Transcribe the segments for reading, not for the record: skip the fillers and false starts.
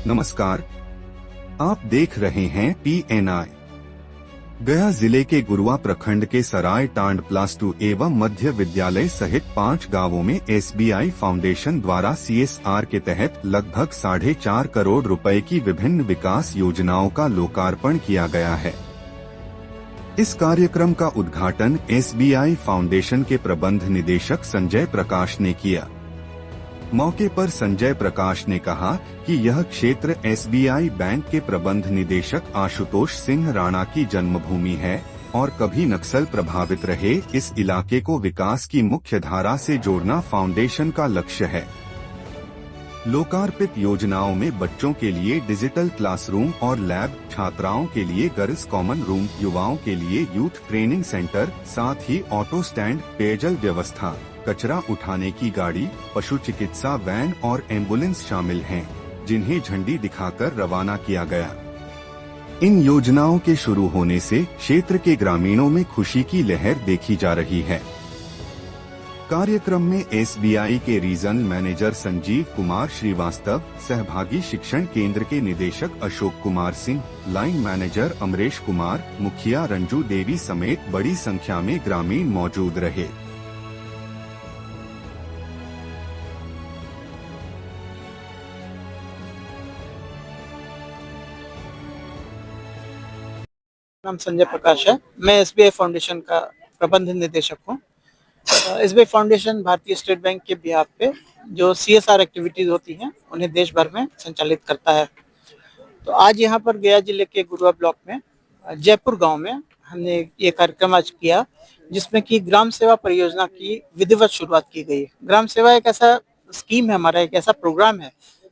नमस्कार, आप देख रहे हैं PNI। गया जिले के गुरुआ प्रखंड के सराय टांड प्लस 2 एवं मध्य विद्यालय सहित 5 गांवों में SBI फाउंडेशन द्वारा CSR के तहत लगभग 4.5 करोड़ रुपए की विभिन्न विकास योजनाओं का लोकार्पण किया गया है। इस कार्यक्रम का उद्घाटन SBI फाउंडेशन के प्रबंध निदेशक संजय प्रकाश ने किया। मौके पर संजय प्रकाश ने कहा कि यह क्षेत्र SBI बैंक के प्रबंध निदेशक आशुतोष सिंह राणा की जन्मभूमि है और कभी नक्सल प्रभावित रहे इस इलाके को विकास की मुख्य धारा से जोड़ना फाउंडेशन का लक्ष्य है। लोकार्पित योजनाओं में बच्चों के लिए डिजिटल क्लासरूम और लैब, छात्राओं के लिए गर्ल्स कॉमन रूम, युवाओं के लिए यूथ ट्रेनिंग सेंटर, साथ ही ऑटो स्टैंड, पेयजल व्यवस्था, कचरा उठाने की गाड़ी, पशु चिकित्सा वैन और एम्बुलेंस शामिल हैं, जिन्हें झंडी दिखाकर रवाना किया गया। इन योजनाओं के शुरू होने से क्षेत्र के ग्रामीणों में खुशी की लहर देखी जा रही है। कार्यक्रम में SBI के रीजनल मैनेजर संजीव कुमार श्रीवास्तव, सहभागी शिक्षण केंद्र के निदेशक अशोक कुमार सिंह, लाइन मैनेजर अमरेश कुमार, मुखिया रंजू देवी समेत बड़ी संख्या में ग्रामीण मौजूद रहे। नाम संजय प्रकाश है। मैं SBI फाउंडेशन का प्रबंध निदेशक हूँ। SBI फाउंडेशन भारतीय स्टेट बैंक के बिहाफ पे जो CSR एक्टिविटीज होती हैं उन्हें देश भर में संचालित करता है। तो आज यहाँ पर गया जिले के गुरुआ ब्लॉक में जयपुर गांव में हमने ये कार्यक्रम आज किया, जिसमें कि ग्राम सेवा परियोजना की विधिवत शुरुआत की गई। ग्राम सेवा एक ऐसा स्कीम है, हमारा एक ऐसा प्रोग्राम है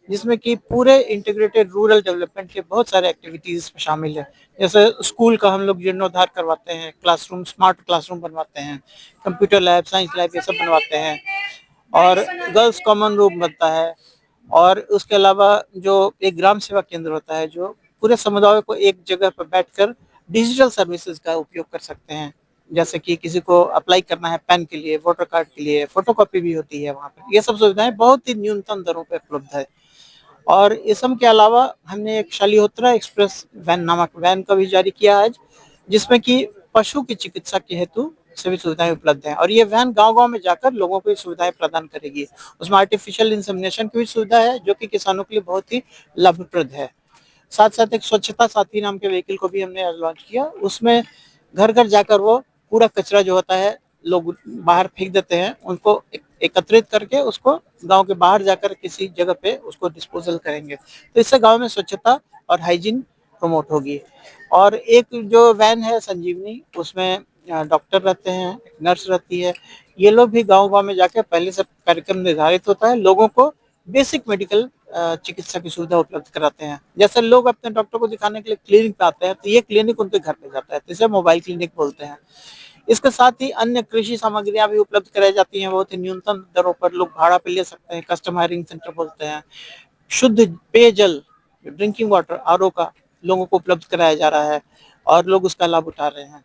जिसमें कि पूरे इंटीग्रेटेड रूरल डेवलपमेंट के बहुत सारे एक्टिविटीज शामिल है। जैसे स्कूल का हम लोग जीर्णोद्धार करवाते हैं, क्लासरूम, स्मार्ट क्लासरूम बनवाते हैं, कंप्यूटर लैब, साइंस लैब, ये सब बनवाते हैं, और गर्ल्स कॉमन रूम बनता है। और उसके अलावा जो एक ग्राम सेवा केंद्र होता है जो पूरे समुदाय को एक जगह पर बैठकर डिजिटल सर्विसेज का उपयोग कर सकते हैं। जैसे कि किसी को अप्लाई करना है पैन के लिए, वोटर कार्ड के लिए, फोटोकॉपी भी होती है वहाँ पर। ये सब सुविधाएं बहुत ही न्यूनतम दरों पर उपलब्ध है। और इस सब के अलावा हमने एक शालिहोत्रा एक्सप्रेस वैन नामक वैन का भी जारी किया आज, जिसमें कि पशु की चिकित्सा के हेतु सभी सुविधाएं उपलब्ध हैं। और ये वैन गांव-गांव में जाकर लोगों को सुविधाएं प्रदान करेगी। उसमें आर्टिफिशियल इंसेमिनेशन की भी सुविधा है, जो कि किसानों के लिए बहुत ही लाभप्रद है। साथ साथ एक स्वच्छता साथी नाम के व्हीकल को भी हमने आज लॉन्च किया। उसमें घर घर जाकर वो पूरा कचरा जो होता है लोग बाहर फेंक देते हैं, उनको एकत्रित करके उसको गांव के बाहर जाकर किसी जगह पे उसको डिस्पोजल करेंगे। तो इससे गांव में स्वच्छता और हाइजीन प्रमोट होगी। और एक जो वैन है संजीवनी, उसमें डॉक्टर रहते हैं, नर्स रहती है। ये लोग भी गांव-गांव में जाकर पहले से कार्यक्रम निर्धारित होता है, लोगों को बेसिक मेडिकल चिकित्सा की सुविधा उपलब्ध कराते हैं। जैसे लोग अपने डॉक्टर को दिखाने के लिए क्लिनिक पे आते हैं, तो ये क्लिनिक उनके घर पे जाता है, तो इसे मोबाइल क्लिनिक बोलते हैं। इसके साथ ही अन्य कृषि सामग्रियां भी उपलब्ध कराई जाती हैं, बहुत ही न्यूनतम दरों पर लोग भाड़ा पे ले सकते हैं, कस्टम हायरिंग सेंटर बोलते हैं। शुद्ध पेयजल, ड्रिंकिंग वाटर, RO का लोगों को उपलब्ध कराया जा रहा है और लोग उसका लाभ उठा रहे हैं।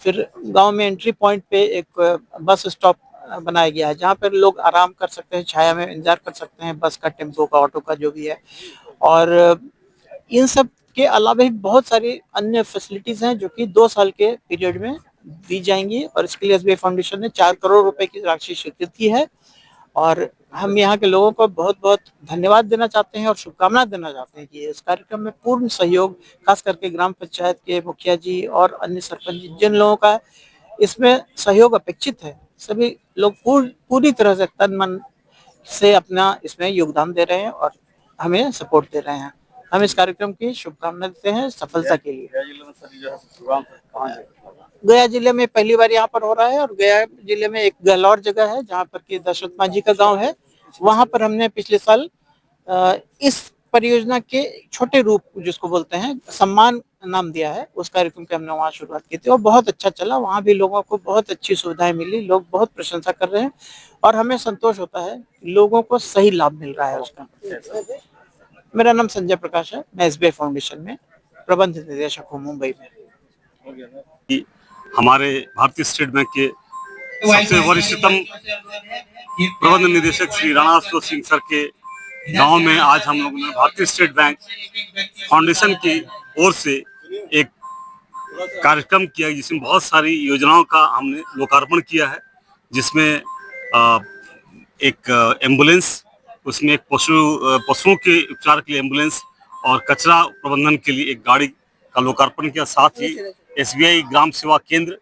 फिर गांव में एंट्री पॉइंट पे एक बस स्टॉप बनाया गया है, जहाँ पर लोग आराम कर सकते हैं, छाया में इंतजार कर सकते हैं, बस का, टेम्पो का, ऑटो का, जो भी है। और इन सब के अलावा भी बहुत सारी अन्य फैसिलिटीज हैं जो कि 2 साल के पीरियड में दी जाएंगी। और इसके लिए SBI फाउंडेशन ने 4 करोड़ रुपए की राशि स्वीकृत की है। और हम यहाँ के लोगों को बहुत बहुत धन्यवाद देना चाहते हैं और शुभकामनाएं देना चाहते हैं कि इस कार्यक्रम में पूर्ण सहयोग, खास करके ग्राम पंचायत के मुखिया जी और अन्य सरपंच जी, जिन लोगों का इसमें सहयोग अपेक्षित है, सभी लोग पूरी तरह से तन मन से अपना इसमें योगदान दे रहे हैं और हमें सपोर्ट दे रहे हैं। हम इस कार्यक्रम की शुभकामनाएं देते हैं सफलता के लिए। गया जिले में पहली बार यहाँ पर हो रहा है, और गया जिले में एक गहलौर जगह है जहाँ पर कि दशरथ मांझी का गांव है। वहां पर हमने पिछले साल इस परियोजना के छोटे रूप, जिसको बोलते हैं सम्मान नाम दिया है, उस कार्यक्रम की हमने वहाँ शुरुआत की थी और बहुत अच्छा चला। वहाँ भी लोगों को बहुत अच्छी सुविधाएं मिली, लोग बहुत प्रशंसा कर रहे हैं और हमें संतोष होता है, लोगों को सही लाभ मिल रहा है उसका। मेरा नाम संजय प्रकाश है, मैं SBI फाउंडेशन में प्रबंध निदेशक हूँ मुंबई में। हमारे भारतीय स्टेट बैंक के सबसे वरिष्ठतम प्रबंध निदेशक श्री राणा सिंह सर के गांव में आज हम लोगों ने भारतीय स्टेट बैंक फाउंडेशन की ओर से एक कार्यक्रम किया जिसमें बहुत सारी योजनाओं का हमने लोकार्पण किया है, जिसमें एक एम्बुलेंस, उसमें एक पशुओं के उपचार के लिए एम्बुलेंस और कचरा प्रबंधन के लिए एक गाड़ी का लोकार्पण किया। साथ ही SBI ग्राम सेवा केंद्र,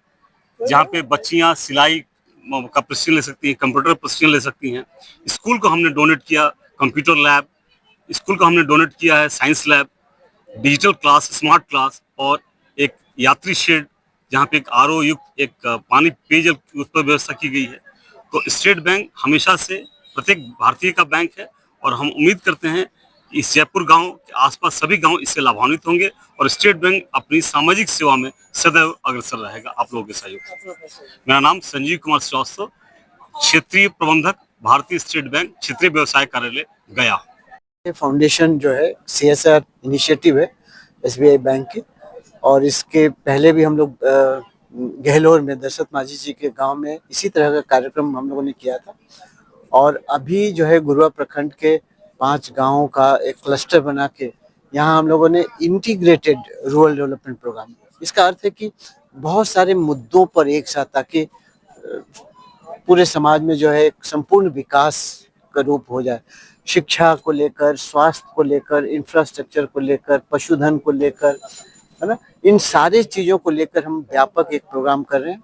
जहाँ पे बच्चियां सिलाई का प्रशिक्षण ले सकती हैं, कंप्यूटर प्रशिक्षण ले सकती हैं। स्कूल को हमने डोनेट किया कंप्यूटर लैब, स्कूल को हमने डोनेट किया है science lab, digital class, smart class और एक यात्री शेड जहाँ पे एक RO युक्त एक पानी पेयजल उस पर व्यवस्था की गई है। तो स्टेट बैंक हमेशा से प्रत्येक भारतीय का बैंक है और हम उम्मीद करते हैं कि इस जयपुर गांव के आसपास सभी गांव इससे लाभान्वित होंगे और स्टेट बैंक अपनी सामाजिक सेवा में सदैव अग्रसर रहेगा आप लोगों के सहयोग। मेरा नाम संजीव कुमार श्रीवास्तव, क्षेत्रीय प्रबंधक, भारतीय स्टेट बैंक क्षेत्रीय व्यवसाय कार्यालय गया। फाउंडेशन जो है CSR इनिशिएटिव है SBI बैंक की, और इसके पहले भी हम लोग गहलोर में दशरथ माझी जी के गांव में इसी तरह का कार्यक्रम हम लोगों ने किया था। और अभी जो है गुरुआ प्रखंड के 5 गांवों का एक क्लस्टर बना के यहाँ हम लोगों ने इंटीग्रेटेड रूरल डेवलपमेंट प्रोग्राम, इसका अर्थ है कि बहुत सारे मुद्दों पर एक साथ, ताकि पूरे समाज में जो है एक संपूर्ण विकास का रूप हो जाए। शिक्षा को लेकर, स्वास्थ्य को लेकर, इंफ्रास्ट्रक्चर को लेकर, पशुधन को लेकर, है ना, इन सारे चीज़ों को लेकर हम व्यापक एक प्रोग्राम कर रहे हैं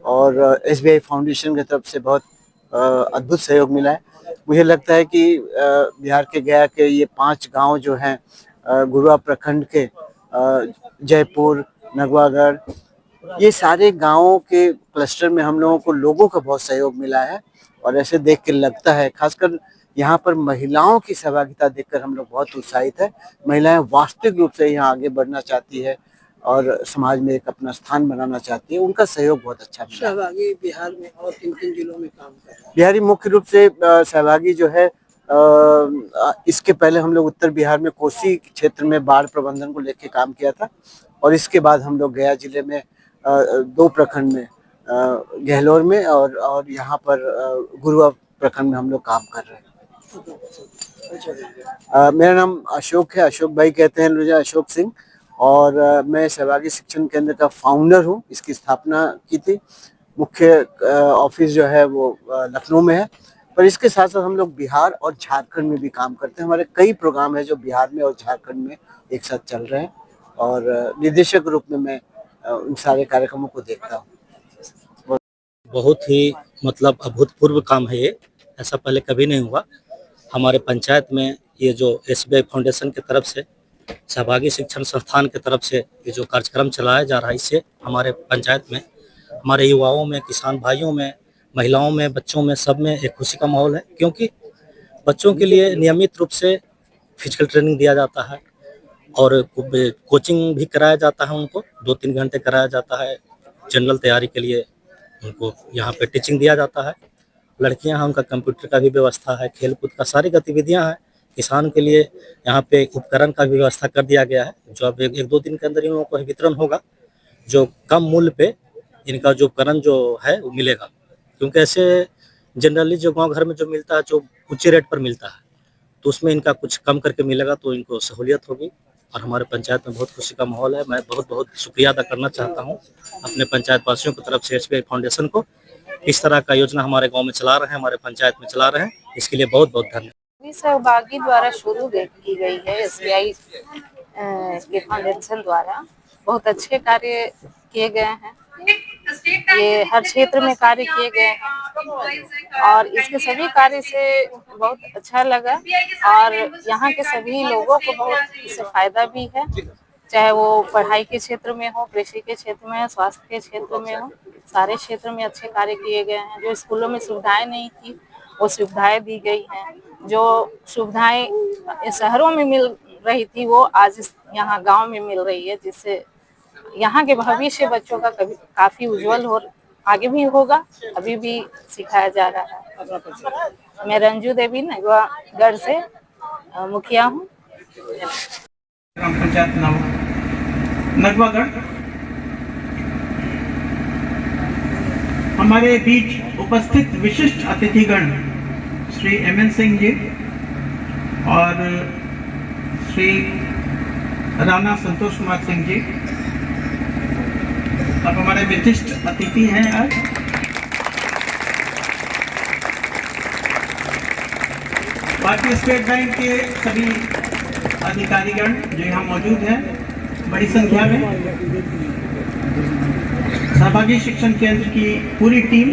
और SBI फाउंडेशन की तरफ से बहुत अद्भुत सहयोग मिला है। मुझे लगता है कि बिहार के गया के ये 5 गांव जो हैं गुरुआ प्रखंड के, जयपुर, नगवागढ़, ये सारे गांवों के क्लस्टर में हम लोगों को लोगों का बहुत सहयोग मिला है। और ऐसे देख के लगता है, खासकर यहाँ पर महिलाओं की सहभागिता देखकर हम लोग बहुत उत्साहित है। महिलाएं वास्तविक रूप से यहाँ आगे बढ़ना चाहती है और समाज में एक अपना स्थान बनाना चाहती है, उनका सहयोग बहुत अच्छा मिला। सहभागी बिहार में और किन जिलों में काम कर रहे हैं? बिहारी मुख्य रूप से सहभागी जो है, इसके पहले हम लोग उत्तर बिहार में कोसी क्षेत्र में बाढ़ प्रबंधन को लेकर काम किया था, और इसके बाद हम लोग गया जिले में 2 प्रखंड में, गहलोर में और यहाँ पर गुरुआ प्रखंड में हम लोग काम कर रहे हैं। मेरा नाम अशोक है, अशोक भाई कहते हैं मुझे, अशोक सिंह, और मैं सहभागी शिक्षण केंद्र का फाउंडर हूँ। इसकी स्थापना की थी, मुख्य ऑफिस जो है वो लखनऊ में है, पर इसके साथ साथ हम लोग बिहार और झारखंड में भी काम करते हैं। हमारे कई प्रोग्राम है जो बिहार में और झारखंड में एक साथ चल रहे हैं, और निदेशक रूप में मैं उन सारे कार्यक्रमों को देखता हूँ। बहुत ही मतलब अभूतपूर्व काम है ये, ऐसा पहले कभी नहीं हुआ। हमारे पंचायत में ये जो SBI फाउंडेशन की तरफ से, सहभागी शिक्षण संस्थान की तरफ से ये जो कार्यक्रम चलाया जा रहा है, इससे हमारे पंचायत में, हमारे युवाओं में, किसान भाइयों में, महिलाओं में, बच्चों में, सब में एक खुशी का माहौल है। क्योंकि बच्चों के लिए नियमित रूप से फिजिकल ट्रेनिंग दिया जाता है और कोचिंग भी कराया जाता है, उनको 2-3 घंटे कराया जाता है। जनरल तैयारी के लिए उनको यहाँ पे टीचिंग दिया जाता है। लड़कियां हैं, उनका कंप्यूटर का भी व्यवस्था है, खेलकूद का सारी गतिविधियां हैं। किसान के लिए यहाँ पे उपकरण का भी व्यवस्था कर दिया गया है, जो अब 1-2 दिन के अंदर इन लोगों को वितरण होगा, जो कम मूल्य पे इनका जो उपकरण जो है वो मिलेगा। क्योंकि ऐसे जनरली जो गांव घर में जो मिलता है, जो ऊंचे रेट पर मिलता है, तो उसमें इनका कुछ कम करके मिलेगा, तो इनको सहूलियत होगी। और हमारे पंचायत में बहुत खुशी का माहौल है। मैं बहुत बहुत शुक्रिया अदा करना चाहता हूँ अपने पंचायत वासियों की तरफ से SBI फाउंडेशन को। इस तरह का योजना हमारे गांव में चला रहे हैं, हमारे पंचायत में चला रहे हैं, इसके लिए बहुत बहुत धन्यवाद। सहभागी द्वारा शुरू की गई है SBI के फाउंडेशन द्वारा, बहुत अच्छे कार्य किए गए हैं। ये हर क्षेत्र में कार्य किए गए हैं और इसके सभी कार्य से बहुत अच्छा लगा, और यहाँ के सभी लोगों को बहुत इससे फायदा भी है, चाहे वो पढ़ाई के क्षेत्र में हो, कृषि के क्षेत्र में हो, स्वास्थ्य के क्षेत्र में हो, सारे क्षेत्र में अच्छे कार्य किए गए हैं। जो स्कूलों में सुविधाएं नहीं थी वो सुविधाएं दी गई हैं, जो सुविधाएं शहरों में मिल रही थी वो आज यहाँ गांव में मिल रही है, जिससे यहाँ के भविष्य बच्चों का काफी उज्जवल हो, आगे भी होगा, अभी भी सिखाया जा रहा है। मैं रंजू देवी नगवागढ़ से मुखिया हूँ। ग्राम पंचायत नगवागढ़। हमारे बीच उपस्थित विशिष्ट अतिथिगण श्री MN सिंह जी, और श्री राणा संतोष कुमार सिंह जी, अब हमारे विशिष्ट अतिथि हैं आज। भारतीय स्टेट बैंक के सभी अधिकारीगण जो यहाँ मौजूद हैं बड़ी संख्या में, सहभागी शिक्षण केंद्र की पूरी टीम,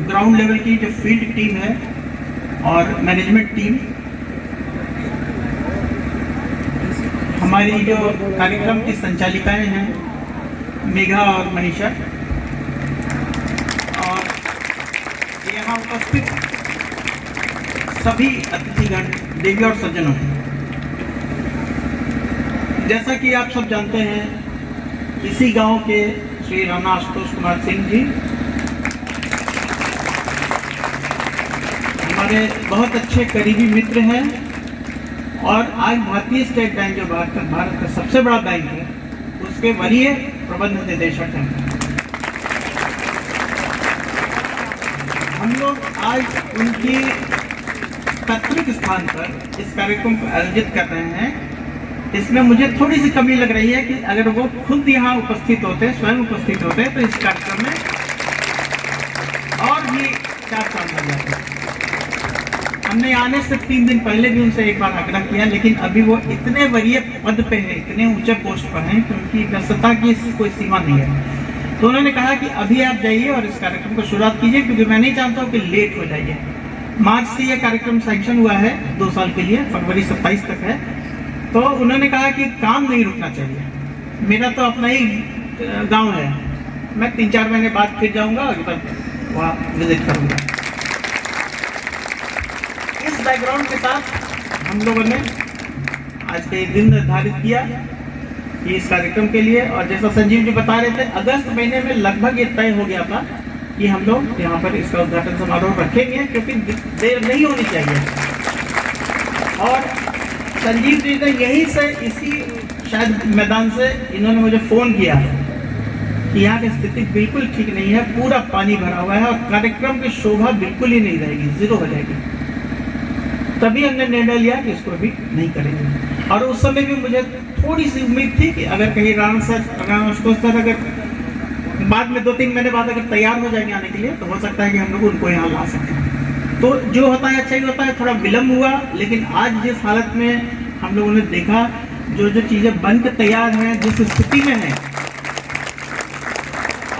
ग्राउंड लेवल की जो फील्ड टीम है और मैनेजमेंट टीम, हमारी जो कार्यक्रम की संचालिकाएं हैं मेघा और मनीषा, और यहाँ उपस्थित सभी अतिथिगण, देवी और सज्जनों, जैसा कि आप सब जानते हैं इसी गांव के श्री राणा आशुतोष कुमार सिंह जी हमारे बहुत अच्छे करीबी मित्र हैं और आज भारतीय स्टेट बैंक जो भारत का सबसे बड़ा बैंक है उसके वरीय प्रबंध निदेशक हैं। हम लोग आज उनकी पैतृक स्थान पर इस कार्यक्रम को आयोजित कर रहे हैं। इसमें मुझे थोड़ी सी कमी लग रही है कि अगर वो खुद यहाँ उपस्थित होते, स्वयं उपस्थित होते, तो इस कार्यक्रम में और भी चार चांद लग जाते। हमने आने से 3 दिन पहले भी उनसे एक बार आग्रह किया, लेकिन अभी वो इतने वरीय पद पे हैं, इतने ऊंचे पोस्ट पर हैं कि उनकी व्यस्तता की कोई सीमा नहीं है। तो उन्होंने कहा कि अभी आप जाइए और इस कार्यक्रम को शुरुआत कीजिए, क्योंकि मैं नहीं चाहता हूँ कि लेट हो जाइए। मार्च से यह कार्यक्रम सैंक्शन हुआ है 2 साल के लिए, फरवरी 27 तक है। तो उन्होंने कहा कि काम नहीं रुकना चाहिए। मेरा तो अपना ही गांव है, मैं 3-4 महीने बाद फिर जाऊंगा और तब वहाँ विजिट करूंगा। इस बैकग्राउंड के साथ हम लोगों ने आज के दिन निर्धारित किया कि इस कार्यक्रम के लिए, और जैसा संजीव जी बता रहे थे, अगस्त महीने में लगभग ये तय हो गया था कि हम लोग यहाँ पर इसका उद्घाटन समारोह रखेंगे, क्योंकि देर नहीं होनी चाहिए। और संजीव जी ने यहीं से, इसी शायद मैदान से इन्होंने मुझे फोन किया कि यहाँ की स्थिति बिल्कुल ठीक नहीं है, पूरा पानी भरा हुआ है और कार्यक्रम की शोभा बिल्कुल ही नहीं रहेगी, 0 हो जाएगी। तभी हमने निर्णय लिया कि इसको भी नहीं करेंगे। और उस समय भी मुझे थोड़ी सी उम्मीद थी कि अगर कहीं राणा सर अगर बाद में 2-3 महीने बाद अगर तैयार हो जाएंगे आने के लिए, तो हो सकता है कि हम लोग उनको यहाँ ला सकें। तो जो होता है अच्छा ही होता है, थोड़ा विलम्ब हुआ, लेकिन आज जिस हालत में हम लोगों ने देखा, जो जो चीजें बन के तैयार हैं, जिस स्थिति में है,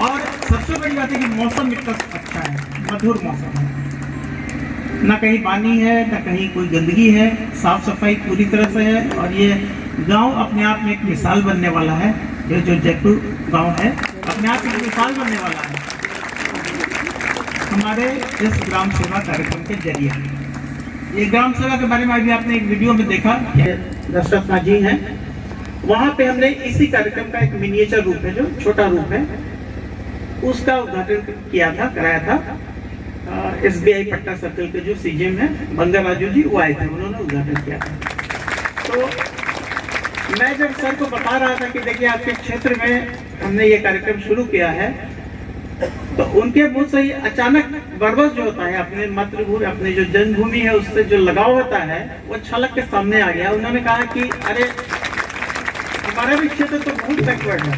और सबसे बड़ी बात है कि मौसम इतना अच्छा है, मधुर मौसम है, ना कहीं पानी है, ना कहीं कोई गंदगी है, साफ सफाई पूरी तरह से है। और ये गांव अपने आप में एक मिसाल बनने वाला है। ये जो जयपुर गांव है अपने आप में एक मिसाल बनने वाला है हमारे इस ग्राम सेवा कार्यक्रम के जरिए। ये ग्राम सेवा के बारे में अभी आपने एक वीडियो में देखा, ये दशरथ जी हैं, वहां पे हमने इसी कार्यक्रम का एक मिनिएचर रूप है, जो छोटा रूप है, उसका उद्घाटन किया था, कराया था। SBI पटना सर्कल के जो CGM है बंगा राजू जी, वो आए थे, उन्होंने उद्घाटन किया था। तो मैं जब सर को बता रहा था कि देखिए आपके क्षेत्र में हमने ये कार्यक्रम शुरू किया है, तो उनके मुंह से ही अचानक बरबस जो होता है, अपने मातृभूमि, अपने जो जन्मभूमि है उससे जो लगाव होता है, वो छलक के सामने आ गया। उन्होंने कहा कि अरे हमारा भी क्षेत्र तो बहुत बैकवर्ड है।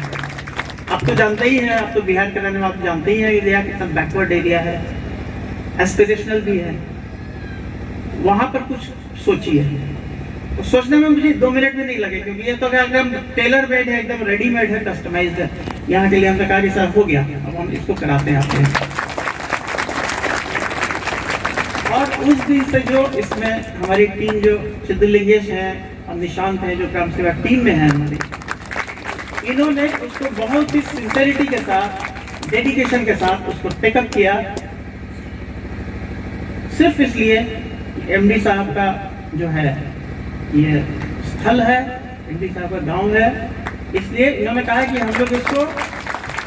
आप तो जानते ही हैं, आप तो बिहार के रहने वाले, आप जानते ही हैं एरिया कितना बैकवर्ड एरिया है, एस्पिरेशनल भी है। वहां पर कुछ सोचिए। तो सोचने में मुझे 2 मिनट भी नहीं लगे, क्योंकि ये तो एकदम टेलर मेड है, एकदम रेडीमेड है, कस्टमाइज्ड है। यहाँ के लिए हमने कहा कि सर हो गया, अब हम इसको कराते हैं आपके। और उस दिन से जो इसमें हमारी टीम, जो सिद्धलिंगेश है और निशांत है, जो ग्राम सेवा टीम में है हमारी, इन्होंने उसको बहुत ही सिंसेरिटी के साथ, डेडिकेशन के साथ उसको टेकअप किया। सिर्फ इसलिए MD साहब का जो है ये स्थल है, MD साहब का गांव है, इसलिए इन्होंने कहा कि हम लोग इसको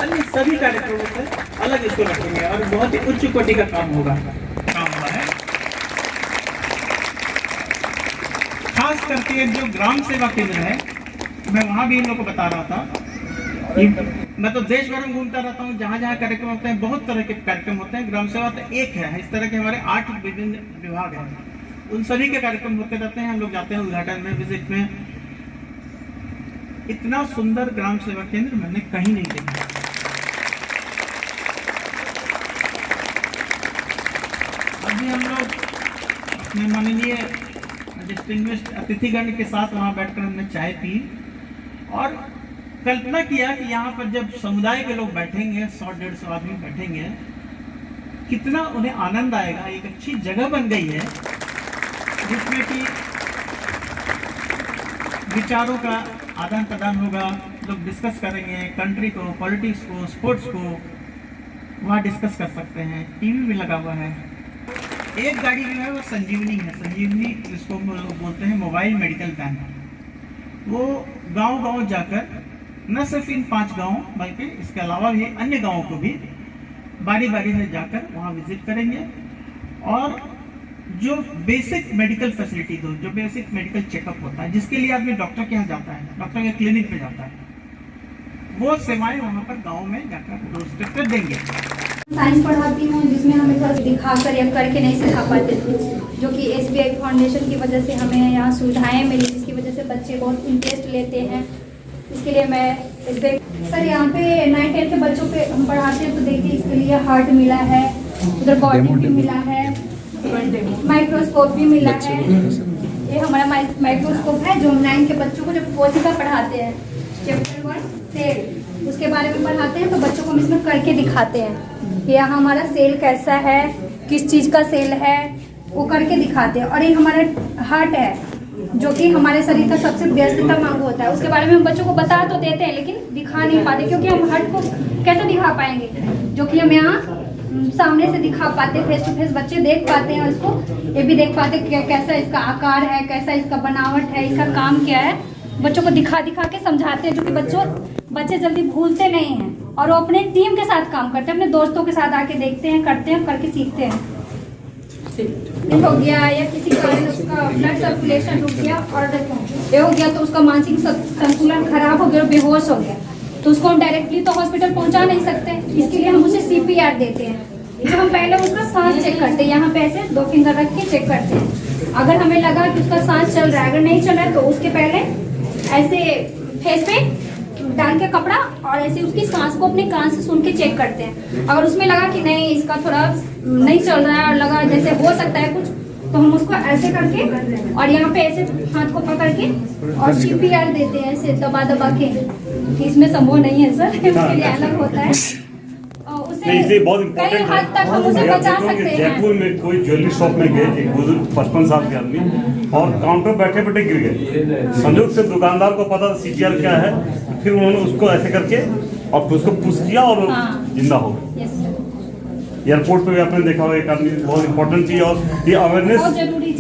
अन्य सभी कार्यक्रमों से अलग इसको रखेंगे और बहुत ही उच्च कोटि का काम होगा। काम हुआ है खास करके जो ग्राम सेवा केंद्र है, मैं वहां भी इन लोगों को बता रहा था कि मैं तो देश भर में घूमता रहता हूँ, जहाँ जहाँ कार्यक्रम होते हैं, बहुत तरह के कार्यक्रम होते हैं। ग्राम सेवा तो एक है, इस तरह के हमारे 8 विभिन्न विभाग हैं। उन सभी के कार्यक्रम होते रहते हैं। हम लोग जाते हैं उद्घाटन में, विजिट में। इतना सुंदर ग्राम सेवा केंद्र मैंने कहीं नहीं देखा। अभी हम लोग अपने माननीय डिस्टिंग्विश्ड अतिथिगण के साथ वहां बैठकर हमने चाय पी और कल्पना किया कि यहाँ पर जब समुदाय के लोग बैठेंगे, 100-150 आदमी बैठेंगे, कितना उन्हें आनंद आएगा। एक अच्छी जगह बन गई है जिसमें कि विचारों का आदान प्रदान होगा, लोग डिस्कस करेंगे, कंट्री को, पॉलिटिक्स को, स्पोर्ट्स को वहाँ डिस्कस कर सकते हैं। टीवी भी लगा हुआ है। एक गाड़ी जो है वो संजीवनी है। संजीवनी जिसको लोग बोलते हैं मोबाइल मेडिकल वैन। वो गांव-गांव जाकर न सिर्फ इन 5 गांव बल्कि इसके अलावा भी अन्य गांवों को भी बारी बारी से जाकर वहाँ विजिट करेंगे और जो बेसिक मेडिकल फैसिलिटीज हो, जो बेसिक मेडिकल चेकअप होता है, जिसके लिए आदमी डॉक्टर के यहाँ जाता है, डॉक्टर के क्लिनिक पे जाता है, वो सेवाएं वहाँ पर गांव में जाकर डोरस्टेप पे देंगे। साइंस पढ़ाती हूँ जिसमें हमें थोड़ा दिखाकर या करके नहीं सिखा पाते थे, जो कि SBI फाउंडेशन की वजह से हमें यहाँ सुविधाएं मिली, जिसकी वजह से बच्चे बहुत इंटरेस्ट लेते हैं। इसके लिए मैं SBI सर यहाँ पे 9-10 के बच्चों पे हम पढ़ाते हैं, तो देखिए इसके लिए हार्ट मिला है, उधर बॉडी भी मिला है, माइक्रोस्कोप भी मिला है। ये हमारा माइक्रोस्कोप है जो 9 के बच्चों को जब कोशिका पढ़ाते हैं, चैप्टर 1 सेल उसके बारे में पढ़ाते हैं, तो बच्चों को हम इसमें करके दिखाते हैं कि यहाँ हमारा सेल कैसा है, किस चीज़ का सेल है, वो करके दिखाते हैं। और ये हमारा हार्ट है जो कि हमारे शरीर का सबसे व्यस्ततम अंग होता है, उसके बारे में हम बच्चों को बता तो देते हैं लेकिन दिखा नहीं पाते, क्योंकि हम हार्ट को कैसे दिखा पाएंगे, जो कि हम यहाँ सामने से दिखा पाते, फेस टू फेस बच्चे देख पाते हैं और इसको ये भी देख पाते कि कैसा इसका आकार है, कैसा इसका बनावट है, इसका काम क्या है। बच्चों को दिखा दिखा के समझाते हैं, जो कि बच्चे जल्दी भूलते नहीं हैं और वो अपने टीम के साथ काम करते हैं, अपने दोस्तों के साथ आके देखते हैं, करते हैं, करके सीखते हैं। हो गया या किसी कारण उसका ब्लड सर्कुलेशन रुक गया और ये हो गया तो उसका मानसिक संतुलन खराब हो गया और बेहोश हो गया, तो उसको हम डायरेक्टली तो हॉस्पिटल पहुंचा नहीं सकते। इसके लिए हम उसे CPR देते हैं, जो हम पहले उसका सांस चेक करते हैं, यहाँ पे ऐसे 2 फिंगर रख के चेक करते हैं। अगर हमें लगा कि उसका सांस चल रहा है, अगर नहीं चल रहा है तो उसके पहले ऐसे फेस पे डाल के कपड़ा और ऐसे उसकी सांस को अपने कान से सुन के चेक करते हैं। अगर उसमें लगा कि नहीं इसका थोड़ा नहीं चल रहा है और लगा जैसे हो सकता है कुछ, तो हम उसको ऐसे करके और यहाँ पे ऐसे हाथ को पकड़ के और CPR देते हैं ऐसे दबा दबा के। इसमें संभव नहीं है सर, उसके लिए अलग होता है। इसलिए बहुत इम्पोर्टेंट है। हद तक हम उसे बचा सकते हैं। जयपुर में कोई ज्वेलरी शॉप में गए, एक बुजुर्ग 55 साल के आदमी, और काउंटर बैठे बैठे गिर गए। संयोग से दुकानदार को पता CPR क्या है, फिर उन्होंने उसको ऐसे करके और उसको पुश किया और जिंदा हो गए। एयरपोर्ट पे भी आपने देखा होगा एक आदमी, बहुत इंपॉर्टेंट चीज, और ये अवेयरनेस बहुत जरूरी है।